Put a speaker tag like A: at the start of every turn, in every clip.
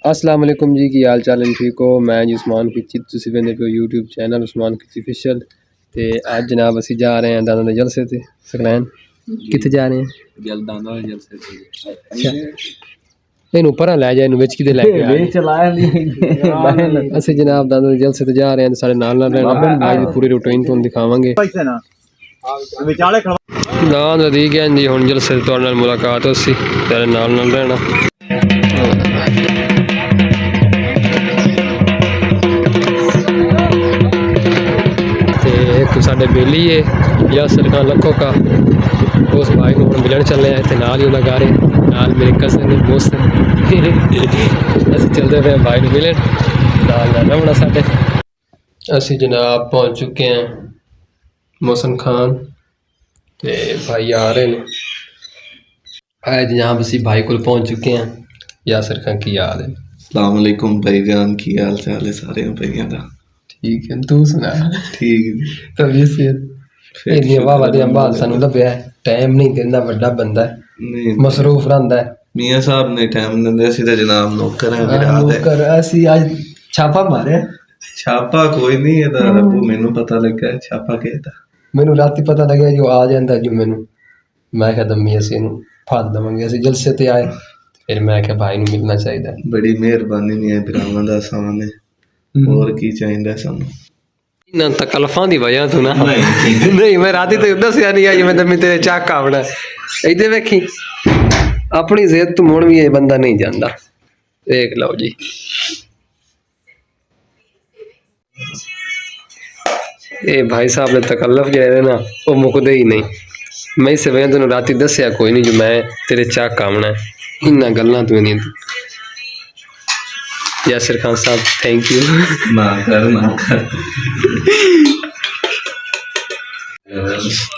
A: अस्सलाम वालेकुम जी, की हाल चाल है? ठीक हो? मैं जी उस्मान किची, तुसीं वेंदे पे यूट्यूब चैनल उस्मान किची ऑफिशियल। ते अज जनाब असी जा रहे हैं दादा दे जलसे ते सकलैन। कित्थे जा रहे हैं?
B: दादा दे जलसे ते।
A: अच्छा, इनू परा लै जा, इनू विच किते लै के असी जनाब दादा दे जलसे ते जा रहे हैं। साढ़े नाल नाल रहना, आज दी पूरी रूटीन तुहानू दिखावांगे। दादा दी गए जी हुण जलसे ते तुहाडे नाल मुलाकात होसी, साढ़े नाल नाल रहना। एक साढ़े बेली है यासर खान लखो का, उस भाई को मिलन चलने हैं। इतने नाल ही उन्हें गारे नाल मेरे कज़न ने दोस्त अस चलते पे भाई को मिलन नाल रमना साढ़े। असी जनाब पहुँच चुके हैं मोहसन खान ते भाई आ रहे हैं आज जनाब। असी भाई को पहुँच चुके हैं। यासर खान की हाल है?
C: अस्सलाम वालेकुम भाईजान, की हाल चाल है सारे भाइयों का?
A: ठीक है, तू सुना?
C: ठीक
A: तबीयत सेहत वाह दिन बाद सानू लभ्या। टाइम नहीं देंदा, बड़ा बंदा है, मसरूफ रहंदा है।
C: मियां साहब ने टाइम दिंदे, असी ते जनाब नौकर हैं। मेरा
A: नौकर असी आज छापा मारे।
C: छापा कोई नहीं है दा रब्बू, मेनू पता लगा छापा के दा।
A: मेनू राती पता लगा जो आ जांदा जो मेनू। मैं कहा दम्मी असी इनू फाड़ दवांगे। असी जलसे ते आए, फिर मैं क्या भाई नू मिलना चाहिए।
C: बड़ी मेहरबानी मियां भरावां दा आसान है, और की चाहिए सानू?
A: ना तकल्फां दी वजह तो ना नहीं मैं राती तो दसिया नहीं आई मैं दम्मी तेरे चाक आवना इधर वेखी अपनी जिद तो मुड़ भी ये बंदा नहीं जांदा। देख लो जी, ये भाई साहब ने तकल्लफ जो ना वो मुकदे ही नहीं। मैं इस वजह तेन राती दसिया कोई नहीं जो मैं तेरे चाक आवना है। इन्ना गल्लां तू नहीं। यासिर खान साहब थैंक यू।
C: ना कर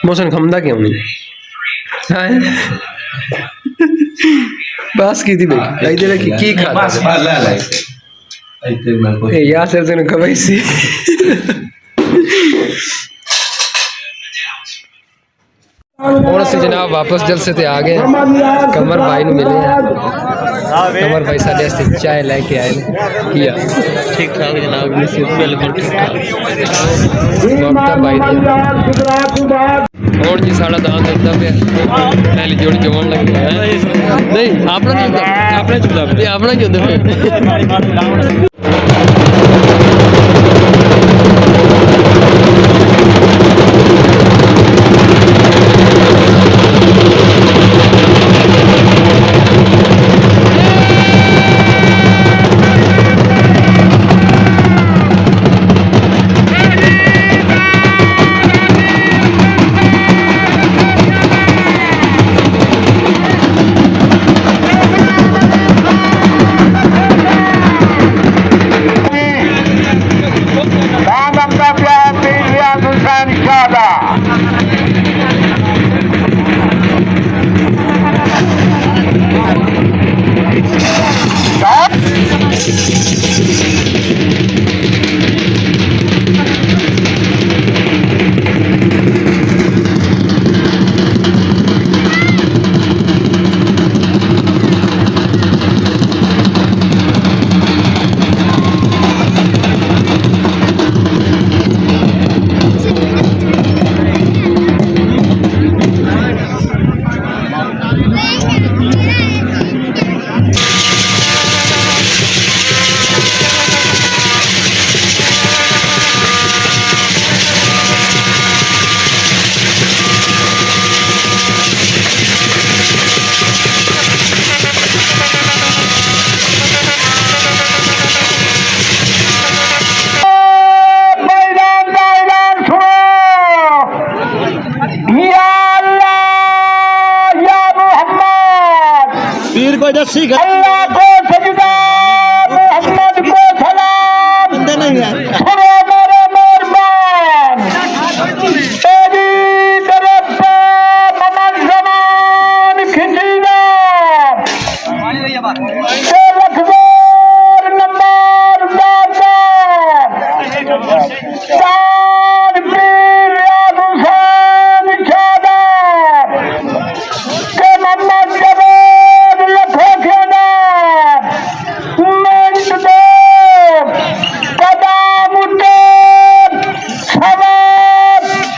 A: मौसम खमदा क्यों नहीं? बस की थी भाई इधर की खाता यासिर तेन कमाई सी। और से जनाब वापस जलसे ते आ गए। कमर भाई ने मिले हैं। कमर भाई साढ़े वास्ते चाय लेके आए किया।
B: ठीक ठाक जनाब, बिल्कुल ठीक ठाक।
A: भाई और जी साढ़ा दान देता पे पहली जोड़ी जोड़न लग गया नहीं अपना जुदा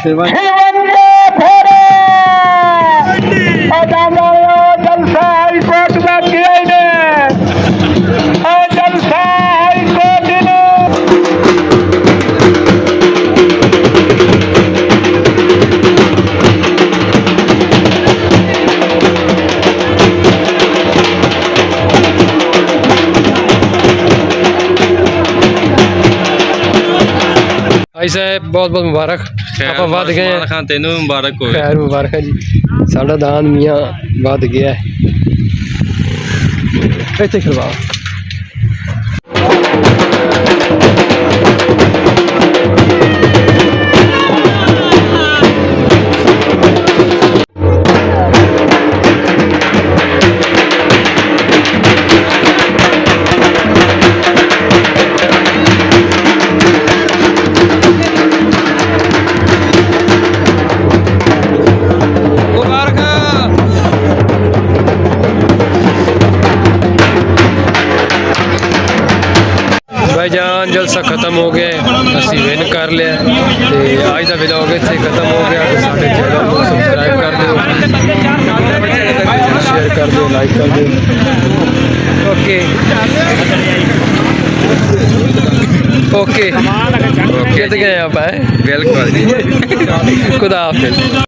C: सेवा
A: भाई साहब बहुत बहुत मुबारक आप वध गए हैं।
B: खान तेनों मुबारक हो
A: खैर मुबारक है जी साडा दान मियाँ वध गया है इत्थे खिलवाओ भाईजान जलसा खत्म हो गया असी विन कर लिया तो अज का व्लॉग इत्थे खत्म हो गया तो साडे चैनल को सबसक्राइब कर दो शेयर कर दो लाइक कर दो ओके ओके कित गए आप
B: बिल्कुल
A: खुदा हाफिज़।